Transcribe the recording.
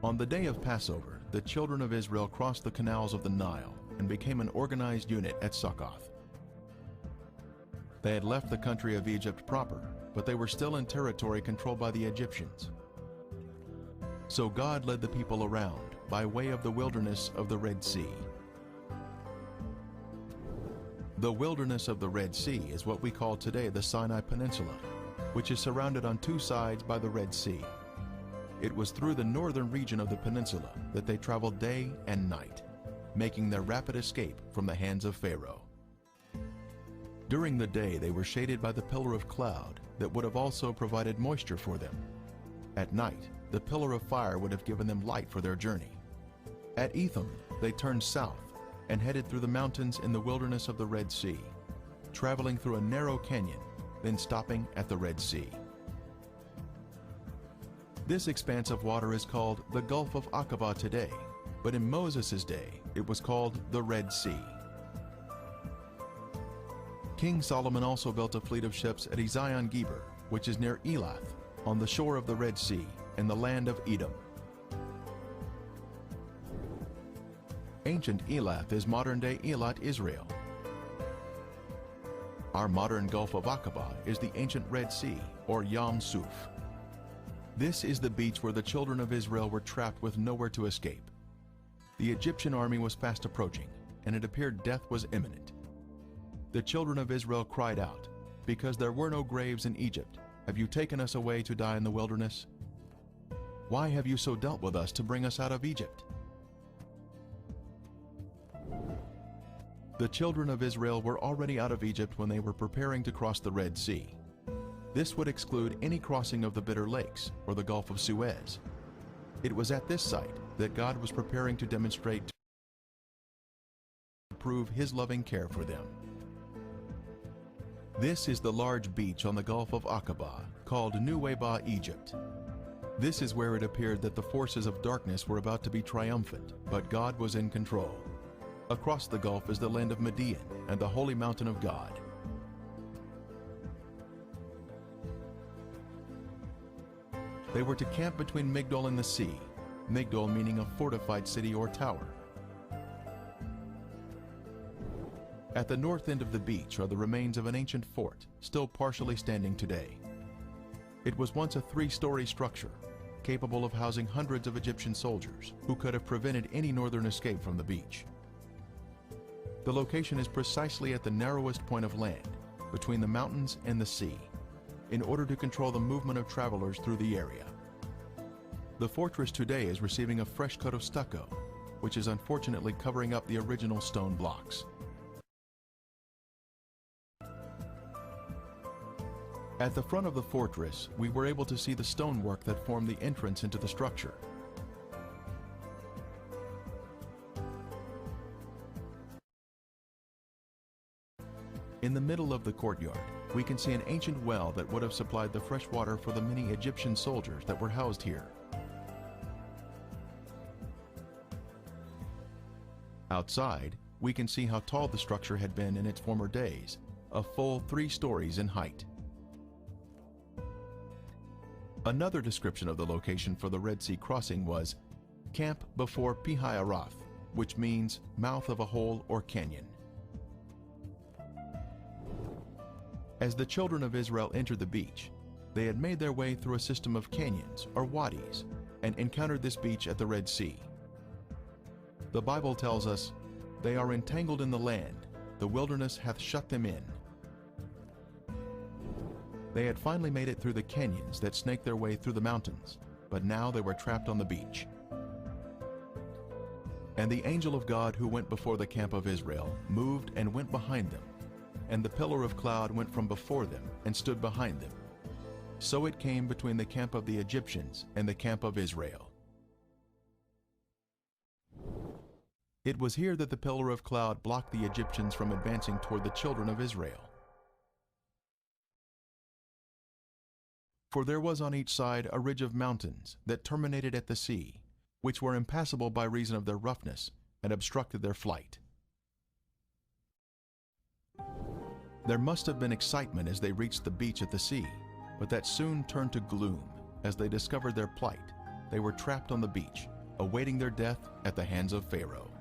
On the day of Passover, the children of Israel crossed the canals of the Nile and became an organized unit at Succoth. They had left the country of Egypt proper, but they were still in territory controlled by the Egyptians. So God led the people around by way of the wilderness of the Red Sea. The wilderness of the Red Sea is what we call today the Sinai Peninsula, which is surrounded on two sides by the Red Sea. It was through the northern region of the peninsula that they traveled day and night, making their rapid escape from the hands of Pharaoh. During the day they were shaded by the pillar of cloud that would have also provided moisture for them. At night, the pillar of fire would have given them light for their journey. At Etham, they turned south and headed through the mountains in the wilderness of the Red Sea, traveling through a narrow canyon, then stopping at the Red Sea. This expanse of water is called the Gulf of Aqaba today, but in Moses' day, it was called the Red Sea. King Solomon also built a fleet of ships at Ezion-Geber, which is near Elath, on the shore of the Red Sea, in the land of Edom. Ancient Elath is modern-day Eilat, Israel. Our modern Gulf of Aqaba is the ancient Red Sea, or Yam Suf. This is the beach where the children of Israel were trapped with nowhere to escape. The Egyptian army was fast approaching, and it appeared death was imminent. The children of Israel cried out, "Because there were no graves in Egypt, have you taken us away to die in the wilderness? Why have you so dealt with us to bring us out of Egypt?" The children of Israel were already out of Egypt when they were preparing to cross the Red Sea. This would exclude any crossing of the Bitter Lakes or the Gulf of Suez. It was at this site that God was preparing to demonstrate to prove His loving care for them. This is the large beach on the Gulf of Aqaba, called Nuweiba, Egypt. This is where it appeared that the forces of darkness were about to be triumphant, but God was in control. Across the Gulf is the land of Midian and the holy mountain of God. They were to camp between Migdol and the sea, Migdol meaning a fortified city or tower. At the north end of the beach are the remains of an ancient fort, still partially standing today. It was once a three-story structure, capable of housing hundreds of Egyptian soldiers who could have prevented any northern escape from the beach. The location is precisely at the narrowest point of land, between the mountains and the sea, in order to control the movement of travelers through the area. The fortress today is receiving a fresh coat of stucco, which is unfortunately covering up the original stone blocks. At the front of the fortress, we were able to see the stonework that formed the entrance into the structure. In the middle of the courtyard, we can see an ancient well that would have supplied the fresh water for the many Egyptian soldiers that were housed here. Outside, we can see how tall the structure had been in its former days, a full 3 stories in height. Another description of the location for the Red Sea crossing was camp before Pi-Hahiroth, which means mouth of a hole or canyon. As the children of Israel entered the beach, they had made their way through a system of canyons or wadis and encountered this beach at the Red Sea. The Bible tells us, "They are entangled in the land, the wilderness hath shut them in." They had finally made it through the canyons that snaked their way through the mountains, but now they were trapped on the beach. And the angel of God who went before the camp of Israel moved and went behind them, and the pillar of cloud went from before them and stood behind them. So it came between the camp of the Egyptians and the camp of Israel. It was here that the pillar of cloud blocked the Egyptians from advancing toward the children of Israel. For there was on each side a ridge of mountains that terminated at the sea, which were impassable by reason of their roughness and obstructed their flight. There must have been excitement as they reached the beach at the sea, but that soon turned to gloom as they discovered their plight they were trapped on the beach, awaiting their death at the hands of Pharaoh.